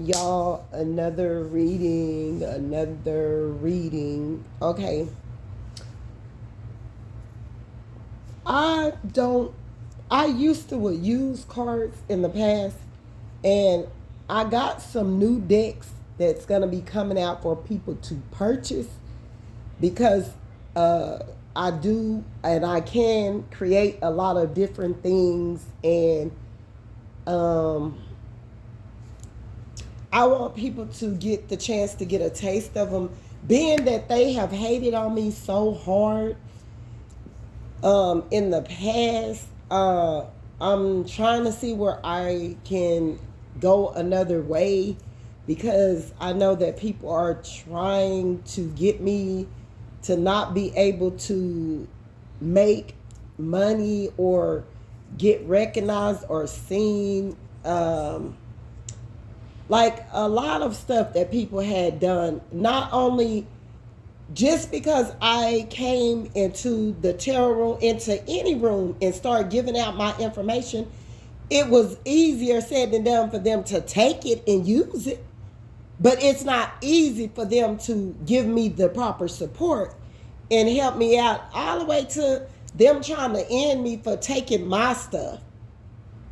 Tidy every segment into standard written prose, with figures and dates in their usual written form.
Y'all, another reading. Okay. I don't, I used to use cards in the past, and I got some new decks that's going to be coming out for people to purchase because uh, I do and I can create a lot of different things, and um, I want people to get the chance to get a taste of them. Being that they have hated on me so hard in the past, I'm trying to see where I can go another way because I know that people are trying to get me to not be able to make money or get recognized or seen. Like a lot of stuff that people had done, not only just because I came into the tarot room, into any room, and started giving out my information, it was easier said than done for them to take it and use it. But it's not easy for them to give me the proper support and help me out, all the way to them trying to end me for taking my stuff.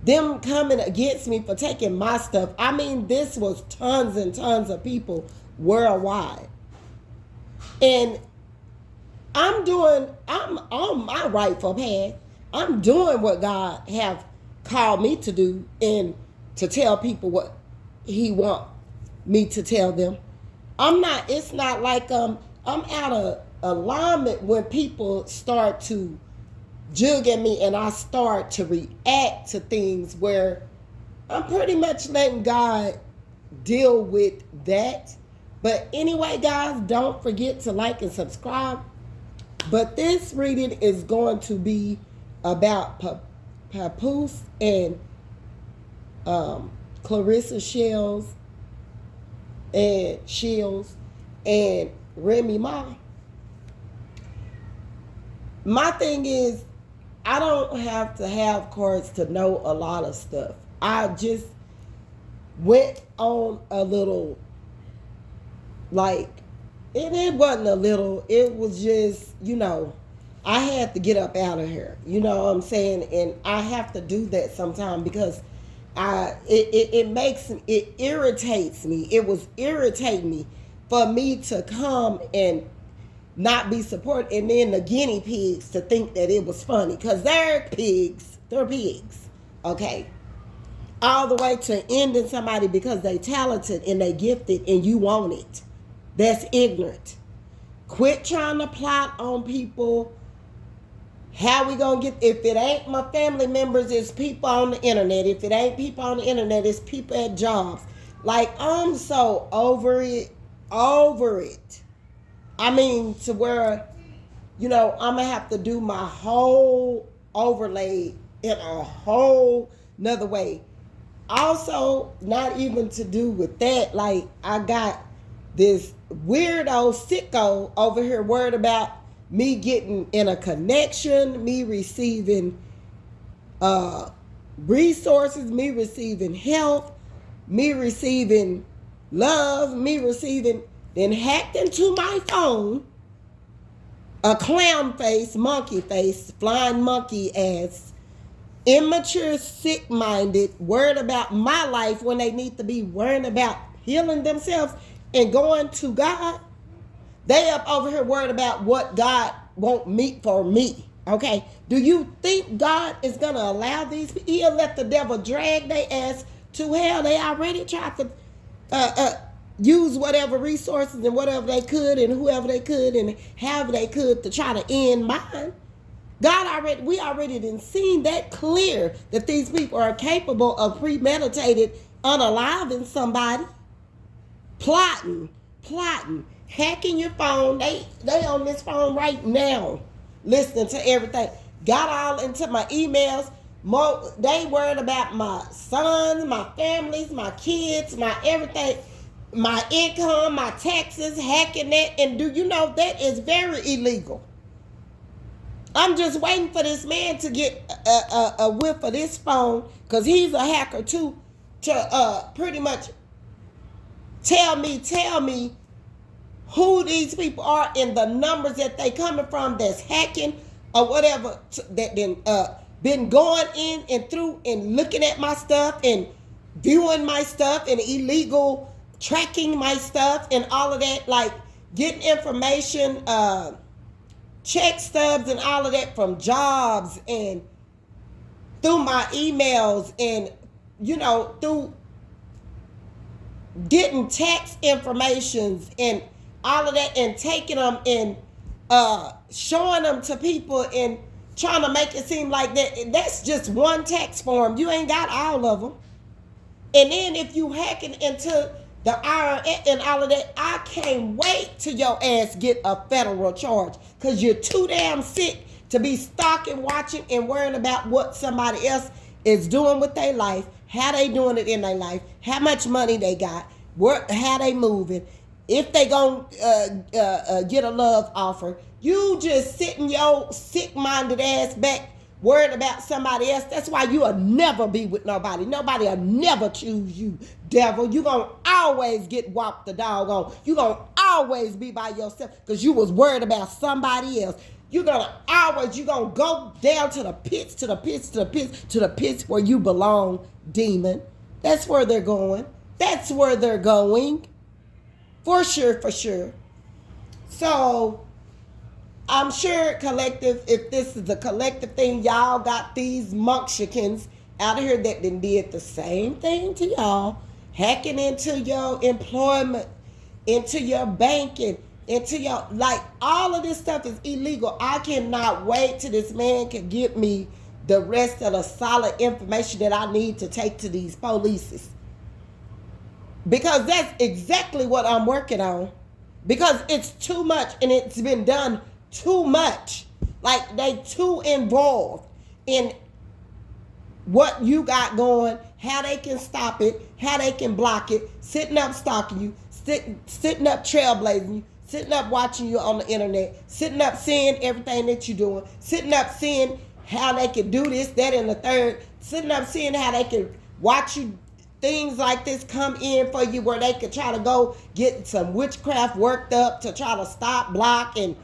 Them coming against me for taking my stuff. I mean, this was tons and tons of people worldwide. And I'm on my rightful path. I'm doing what God have called me to do and to tell people what he want me to tell them. It's not like I'm out of alignment when people start to jug at me and I start to react to things where I'm pretty much letting God deal with that. But anyway, guys, don't forget to like and subscribe. But this reading is going to be about Papoose and Clarissa Shields and Remy Ma. My thing is, I don't have to have cards to know a lot of stuff. I just went on a little, like, it wasn't a little, it was just, I had to get up out of here. You know what I'm saying? And I have to do that sometime because it irritates me. It was irritating me for me to come and not be supported, and then the guinea pigs to think that it was funny because they're pigs, okay, all the way to ending somebody because they talented and they gifted and you want it. That's ignorant. Quit trying to plot on people. How we gonna get, if it ain't my family members, it's people on the internet. If it ain't people on the internet, it's people at jobs. Like, I'm so over it. I mean, to where, I'm going to have to do my whole overlay in a whole nother way. Also, not even to do with that, like, I got this weirdo sicko over here worried about me getting in a connection, me receiving resources, me receiving help, me receiving love, me receiving, then hacked into my phone, a clown face, monkey face, flying monkey ass, immature, sick-minded, worried about my life when they need to be worrying about healing themselves and going to God. They up over here worried about what God want me for me. Okay? Do you think God is going to allow these people? He'll let the devil drag their ass to hell. They already tried to use whatever resources and whatever they could and whoever they could and however they could to try to end mine. We already done seen that clear that these people are capable of premeditated unaliving somebody, plotting, hacking your phone. They on this phone right now, listening to everything. Got all into my emails. They worried about my sons, my families, my kids, my everything, my income, my taxes, hacking that. And do you know that is very illegal? I'm just waiting for this man to get a whiff of this phone, because he's a hacker too, to pretty much Tell me who these people are and the numbers that they coming from that's hacking or whatever that then been going in and through and looking at my stuff and viewing my stuff and illegal tracking my stuff and all of that, like getting information, check stubs and all of that from jobs and through my emails and through getting tax informations and all of that and taking them and showing them to people and trying to make it seem like that's just one tax form. You ain't got all of them. And then if you hacking into the IRS and all of that, I can't wait till your ass get a federal charge because you're too damn sick to be stalking, watching, and worrying about what somebody else is doing with their life, how they doing it in their life, how much money they got, how they moving, if they gonna get a love offer. You just sitting your sick-minded ass back worried about somebody else. That's why you'll never be with nobody. Nobody will never choose you, devil. You gonna always get whopped the dog on. You gonna always be by yourself because you was worried about somebody else. You gonna go down to the pits where you belong, demon. That's where they're going. That's where they're going. For sure. So I'm sure collective, if this is a collective thing, y'all got these monkshikins out of here that then did the same thing to y'all, hacking into your employment, into your banking, into your, like, all of this stuff is illegal. I cannot wait till this man can give me the rest of the solid information that I need to take to these polices. Because that's exactly what I'm working on. Because it's too much and it's been done too much. Like, they too involved in what you got going, how they can stop it, how they can block it, sitting up stalking you, sitting up trailblazing you, sitting up watching you on the internet, sitting up seeing everything that you're doing, sitting up seeing how they can do this, that, and the third, sitting up seeing how they can watch you, things like this come in for you where they could try to go get some witchcraft worked up to try to stop, block, and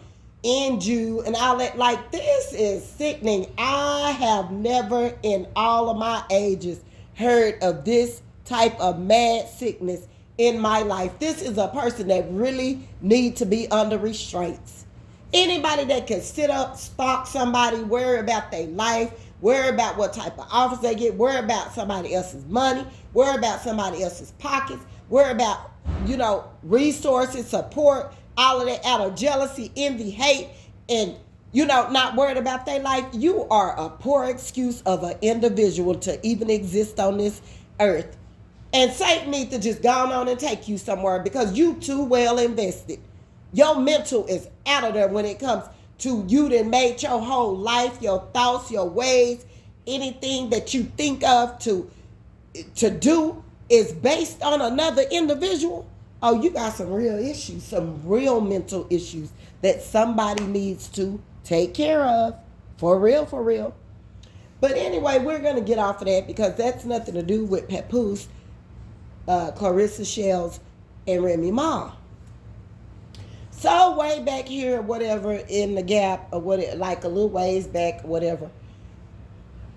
end you and all that. Like, this is sickening. I have never in all of my ages heard of this type of mad sickness in my life. This is a person that really need to be under restraints. Anybody that can sit up, stalk somebody, worry about their life, worry about what type of office they get, worry about somebody else's money, worry about somebody else's pockets, worry about, resources, support, all of that out of jealousy, envy, hate, and, not worried about their life. You are a poor excuse of an individual to even exist on this earth. And Satan needs to just go on and take you somewhere because you too well invested. Your mental is out of there when it comes to you that made your whole life, your thoughts, your ways, anything that you think of to do is based on another individual. Oh, you got some real issues, some real mental issues that somebody needs to take care of. For real. But anyway, we're going to get off of that because that's nothing to do with Papoose, Clarissa Shells, and Remy Ma. So way back here, whatever, in the gap, or whatever, like a little ways back, whatever.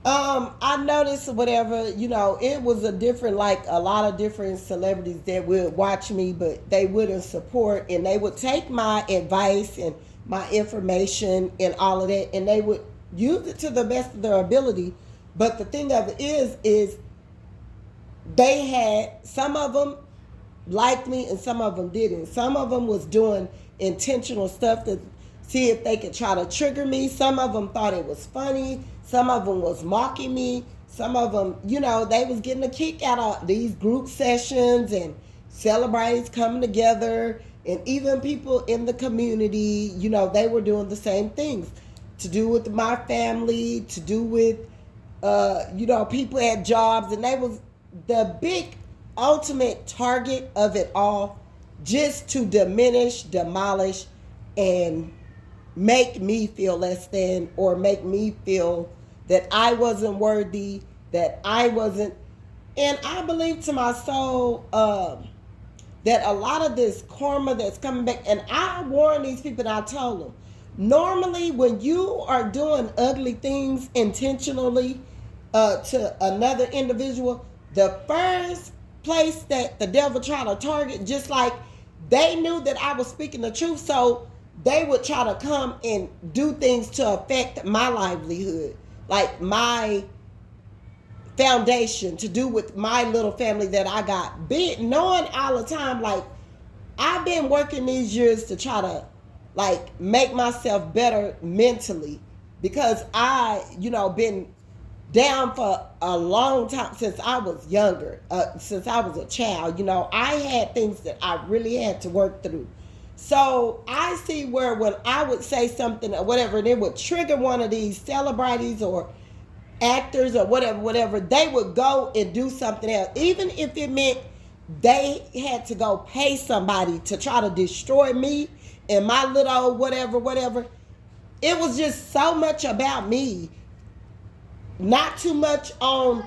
I noticed whatever, it was a lot of different celebrities that would watch me, but they wouldn't support, and they would take my advice and my information and all of that, and they would use it to the best of their ability. But the thing of it is they had, some of them liked me and some of them didn't. Some of them was doing intentional stuff to see if they could try to trigger me. Some of them thought it was funny. Some of them was mocking me. Some of them, they was getting a kick out of these group sessions and celebrities coming together, and even people in the community, they were doing the same things to do with my family, to do with, people had jobs, and they was the big ultimate target of it all, just to diminish, demolish, and make me feel less than, or make me feel that I wasn't worthy, that I wasn't. And I believe to my soul, that a lot of this karma that's coming back, and I warned these people and I told them, normally when you are doing ugly things intentionally to another individual, the first place that the devil try to target, just like they knew that I was speaking the truth, so they would try to come and do things to affect my livelihood, like my foundation, to do with my little family that I got. Knowing all the time, like, I've been working these years to try to, like, make myself better mentally, because I, been down for a long time since I was younger, since I was a child. I had things that I really had to work through. So I see where when I would say something or whatever, and it would trigger one of these celebrities or actors or whatever, they would go and do something else, even if it meant they had to go pay somebody to try to destroy me and my little whatever. It was just so much about me, not too much on,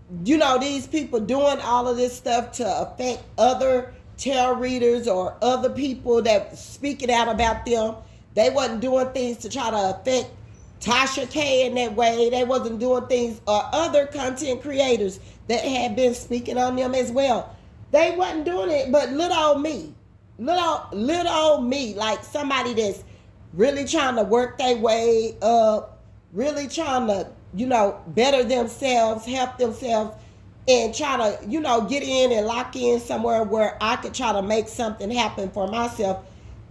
these people doing all of this stuff to affect other tarot readers or other people that speaking out about them. They wasn't doing things to try to affect Tasha K in that way. They wasn't doing things, or other content creators that had been speaking on them as well. They wasn't doing it, but little old me, like somebody that's really trying to work their way up, really trying to, better themselves, help themselves, and try to, get in and lock in somewhere where I could try to make something happen for myself.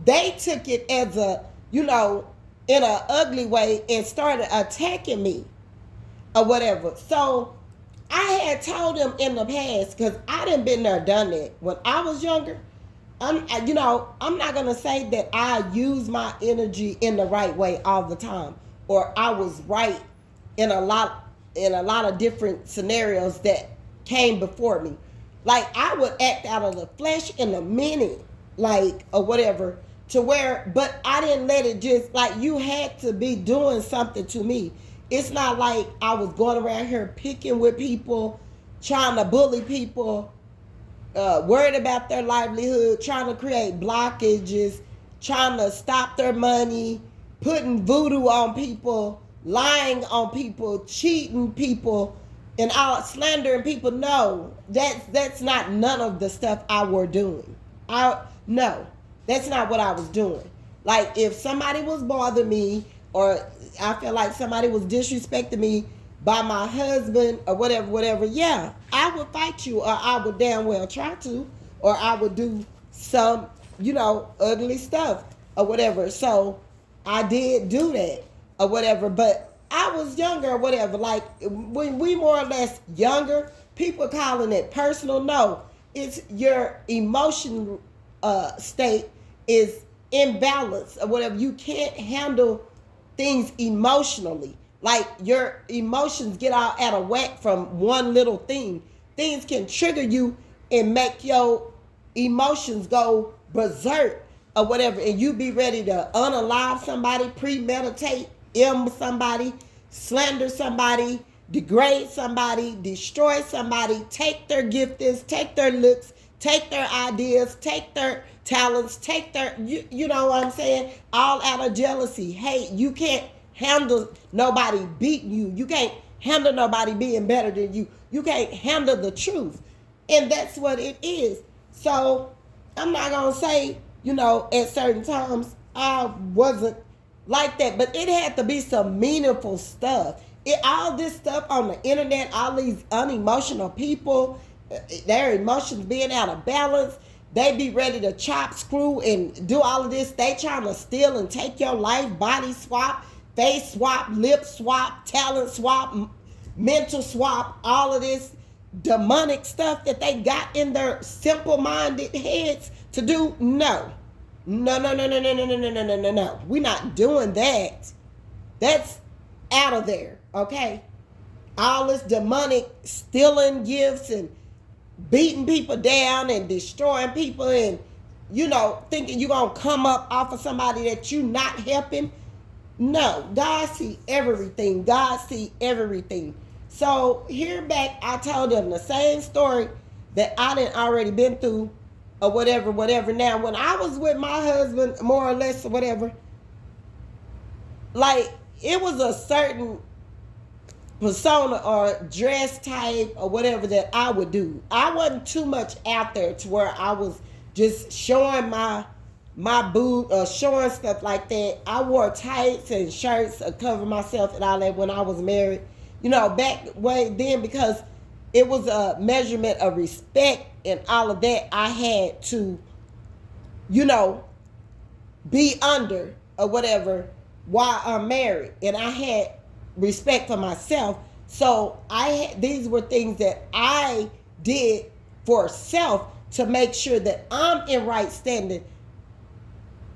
They took it as a, in an ugly way and started attacking me or whatever. So I had told them in the past, because I done been there, done that. When I was younger, I'm not going to say that I use my energy in the right way all the time, or I was right in a lot of different scenarios that came before me. Like, I would act out of the flesh in a minute, like, or whatever, to where, but I didn't let it just, like, you had to be doing something to me. It's not like I was going around here picking with people, trying to bully people, worried about their livelihood, trying to create blockages, trying to stop their money, putting voodoo on people, lying on people, cheating people, and all, slandering people. No, that's not none of the stuff I were doing. No, that's not what I was doing. Like, if somebody was bothering me, or I felt like somebody was disrespecting me by my husband or whatever, yeah, I would fight you, or I would damn well try to, or I would do some, ugly stuff or whatever. So I did do that or whatever, but I was younger or whatever. Like, when we more or less younger, people calling it personal. No, it's your emotion state is imbalanced or whatever. You can't handle things emotionally. Like, your emotions get all out of whack from one little thing. Things can trigger you and make your emotions go berserk or whatever, and you be ready to unalive somebody, premeditate, somebody, slander somebody, degrade somebody, destroy somebody, take their giftings, take their looks, take their ideas, take their talents, take their, you know what I'm saying? All out of jealousy. Hey, you can't handle nobody beating you. You can't handle nobody being better than you. You can't handle the truth. And that's what it is. So I'm not going to say, at certain times I wasn't like that, but it had to be some meaningful stuff. All this stuff on the internet, all these unemotional people, their emotions being out of balance, they be ready to chop, screw, and do all of this. They trying to steal and take your life, body swap, face swap, lip swap, talent swap, mental swap, all of this demonic stuff that they got in their simple-minded heads to do. No. No. We're not doing that. That's out of there, okay? All this demonic stealing gifts and beating people down and destroying people and, thinking you're going to come up off of somebody that you not helping. No, God see everything. God see everything. So here back, I told them the same story that I done already been through or whatever, whatever. Now, when I was with my husband, more or less, or whatever, like, it was a certain persona or dress type or whatever that I would do. I wasn't too much out there to where I was just showing my boot or showing stuff like that. I wore tights and shirts to cover myself and all that when I was married. You know, back way then, because it was a measurement of respect and all of that. I had to, you know, be under or whatever while I'm married, and I had respect for myself. So these were things that I did for self to make sure that I'm in right standing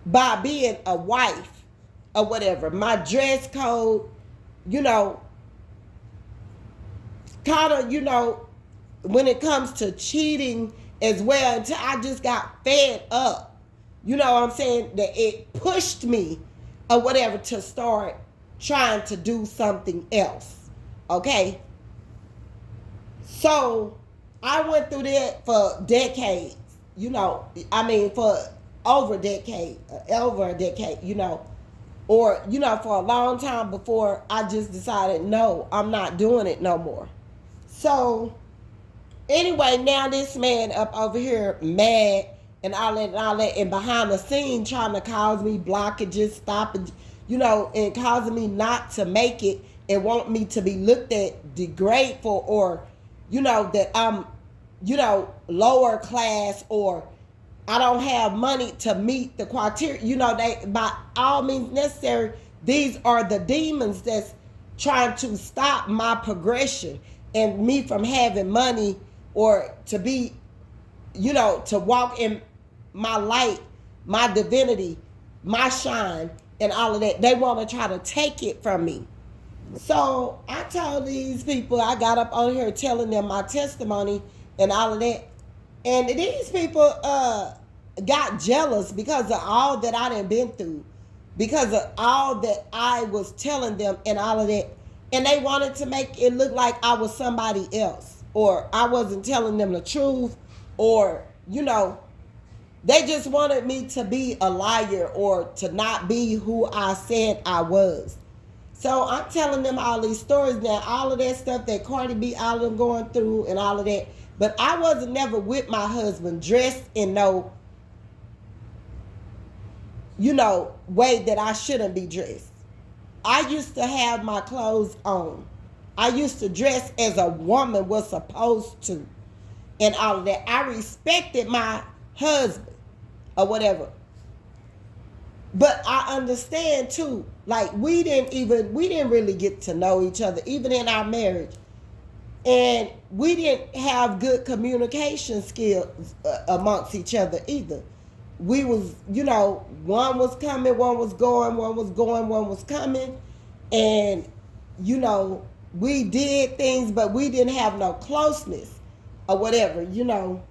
by being a wife or whatever. My dress code, you know, kind of, you know, when it comes to cheating as well, until I just got fed up. You know what I'm saying? That it pushed me or whatever to start trying to do something else. Okay? So I went through that for decades, you know. I mean, for over a decade, you know. Or, you know, for a long time before I just decided, no, I'm not doing it no more. So anyway, now this man up over here mad and all that, and behind the scene trying to cause me blockages, stopping, you know, and causing me not to make it and want me to be looked at degradeful, or, you know, that I'm, you know, lower class, or I don't have money to meet the criteria. You know, they, by all means necessary, these are the demons that's trying to stop my progression and me from having money, or to be, you know, to walk in my light, my divinity, my shine, and all of that. They want to try to take it from me. So I told these people, I got up on here telling them my testimony and all of that. And these people got jealous because of all that I done been through, because of all that I was telling them and all of that. And they wanted to make it look like I was somebody else, or I wasn't telling them the truth, or, you know, they just wanted me to be a liar or to not be who I said I was. So I'm telling them all these stories now, all of that stuff that Cardi B, all of them going through and all of that. But I wasn't never with my husband dressed in no, you know, way that I shouldn't be dressed. I used to have my clothes on. I used to dress as a woman was supposed to and all of that. I respected my husband or whatever. But I understand too, like we didn't really get to know each other, even in our marriage. And we didn't have good communication skills amongst each other either. We was, you know, one was coming, one was going, one was going, one was coming. And, you know, we did things, but we didn't have no closeness or whatever, you know.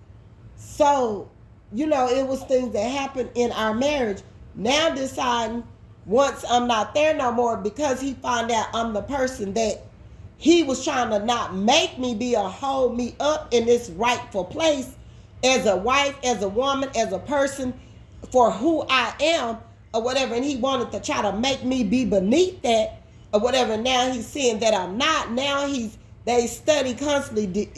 So, you know, it was things that happened in our marriage. Now deciding once I'm not there no more, because he found out I'm the person that he was trying to not make me be or hold me up in this rightful place as a wife, as a woman, as a person for who I am or whatever. And he wanted to try to make me be beneath that or whatever. Now he's seeing that I'm not. Now they study constantly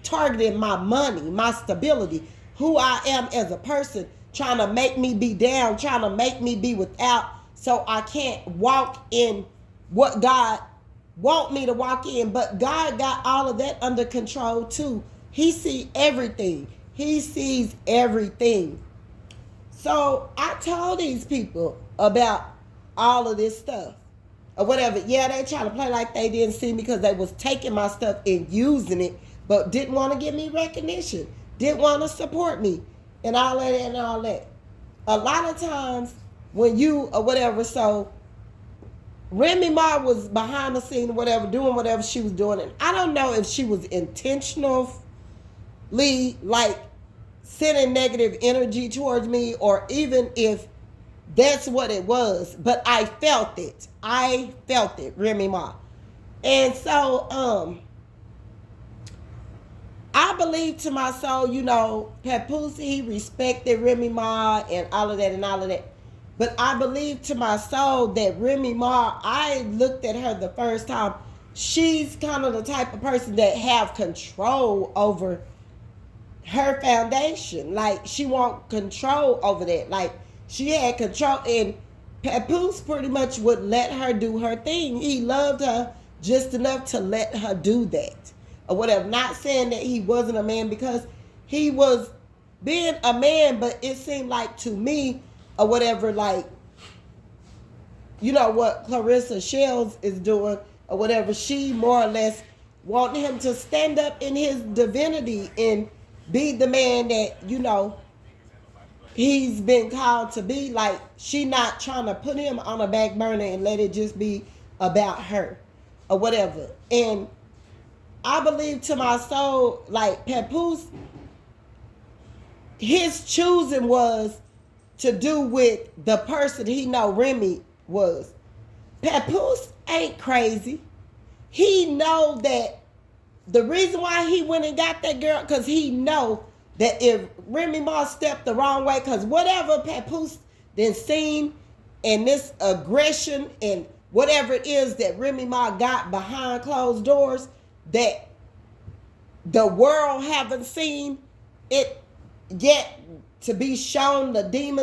targeting my money, my stability, who I am as a person, trying to make me be down, trying to make me be without, so I can't walk in what God want me to walk in. But God got all of that under control too. He sees everything. He sees everything. So I told these people about all of this stuff or whatever. Yeah, they try to play like they didn't see me because they was taking my stuff and using it, but didn't want to give me recognition, didn't want to support me and all that and all that. A lot of times when you or whatever, so Remy Ma was behind the scene or whatever, doing whatever she was doing. And I don't know if she was intentionally like sending negative energy towards me, or even if that's what it was. But I felt it. Remy Ma. And so I believe to my soul, you know, Papoose, he respected Remy Ma and all of that and all of that. But I believe to my soul that Remy Ma, I looked at her the first time. She's kind of the type of person that have control over her foundation. Like, she want control over that. Like, she had control, and Papoose pretty much would let her do her thing. He loved her just enough to let her do that or whatever. Not saying that he wasn't a man, because he was being a man, but it seemed like to me or whatever, like, you know what Clarissa Shells is doing or whatever, she more or less wanted him to stand up in his divinity and be the man that, you know, he's been called to be. Like, she not trying to put him on a back burner and let it just be about her or whatever. And I believe to my soul, like, Papoose, his choosing was to do with the person he know Remy was. Papoose ain't crazy. He know that the reason why he went and got that girl, because he know that if Remy Ma stepped the wrong way, because whatever Papoose then seen and this aggression and whatever it is that Remy Ma got behind closed doors that the world haven't seen it yet to be shown, the demon